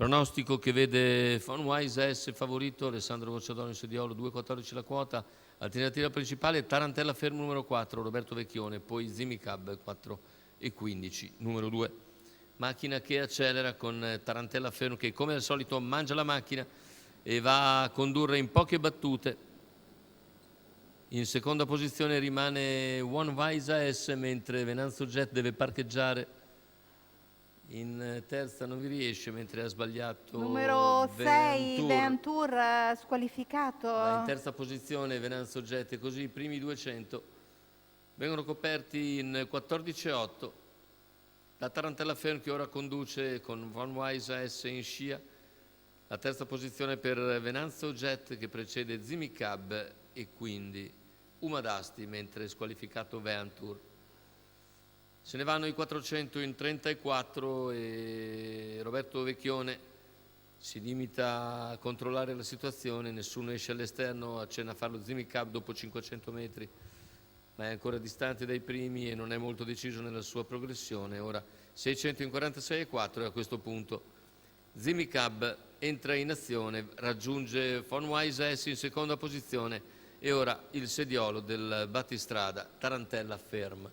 Pronostico che vede Fonwise AS favorito, Alessandro Vociadoro in sediolo, 2,14 la quota. Alternativa principale Tarantella Fermo numero 4, Roberto Vecchione, poi Zimi Cab 4,15 numero 2. Macchina che accelera con Tarantella Fermo che come al solito mangia la macchina e va a condurre in poche battute. In seconda posizione rimane Fonwise AS, mentre Venanzo Jet deve parcheggiare. In terza non vi riesce, mentre ha sbagliato numero 6 Ventour squalificato. In terza posizione Venanzo Jet, e così i primi 200 vengono coperti in 14,8 da Tarantella Ferm, che ora conduce con Fonwise AS in scia. La terza posizione per Venanzo Jet, che precede Zimi Cab e quindi Umadasti, mentre è squalificato Ventour. Se ne vanno i 400 in 34 e Roberto Vecchione si limita a controllare la situazione, nessuno esce all'esterno, accenna a farlo Zimi Cab dopo 500 metri, ma è ancora distante dai primi e non è molto deciso nella sua progressione. Ora 600 in 46,4 e a questo punto Zimi Cab entra in azione, raggiunge Fonwise AS in seconda posizione e ora il sediolo del battistrada Tarantella Ferm.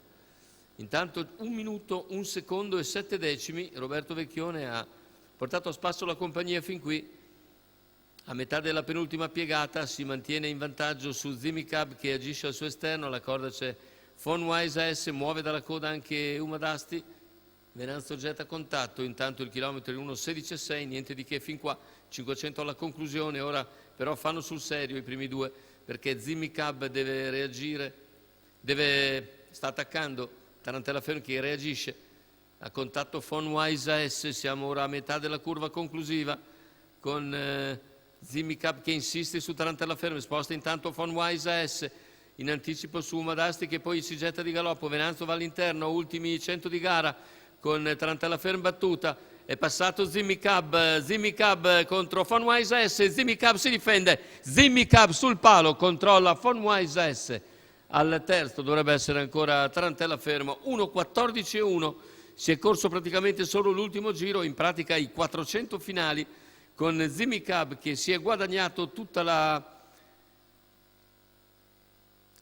Intanto 1 minuto, 1 secondo e 7 decimi, Roberto Vecchione ha portato a spasso la compagnia fin qui. A metà della penultima piegata si mantiene in vantaggio su Zimi Cab che agisce al suo esterno, alla corda c'è Fonwise AS, muove dalla coda anche Umadasti, Venanzo Jet a contatto, intanto il chilometro è 1,16,6, niente di che fin qua, 500 alla conclusione, ora però fanno sul serio i primi due perché Zimi Cab deve reagire, sta attaccando. Tarantella Ferm che reagisce a contatto Fonwise AS, siamo ora a metà della curva conclusiva con Zimi Cab che insiste su Tarantella Ferm, sposta intanto Fonwise AS in anticipo su Umadasti che poi si getta di galoppo. Venanzo va all'interno, ultimi 100 di gara con Tarantella Ferm battuta, è passato Zimi Cab contro Fonwise AS, Zimi Cab si difende, Zimi Cab sul palo, controlla Fonwise AS. Al terzo dovrebbe essere ancora Tarantella Fermo, 1,14,1, si è corso praticamente solo l'ultimo giro, in pratica i 400 finali, con Zimi Cab che si è guadagnato tutta la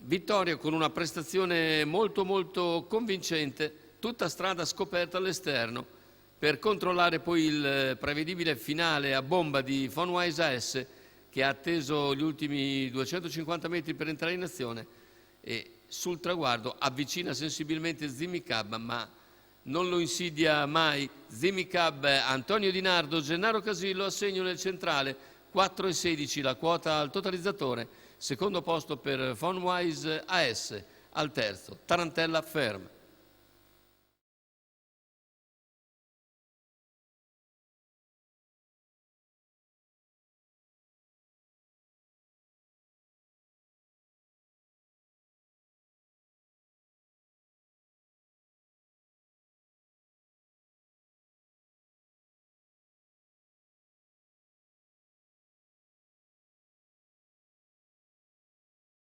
vittoria con una prestazione molto molto convincente, tutta strada scoperta all'esterno, per controllare poi il prevedibile finale a bomba di Fonwise AS, che ha atteso gli ultimi 250 metri per entrare in azione, e sul traguardo avvicina sensibilmente Zimi Cab, ma non lo insidia mai. Zimi Cab, Antonio Di Nardo, Gennaro Casillo a segno nel centrale, 4,16 la quota al totalizzatore, secondo posto per Fonwise AS, al terzo Tarantella Ferm.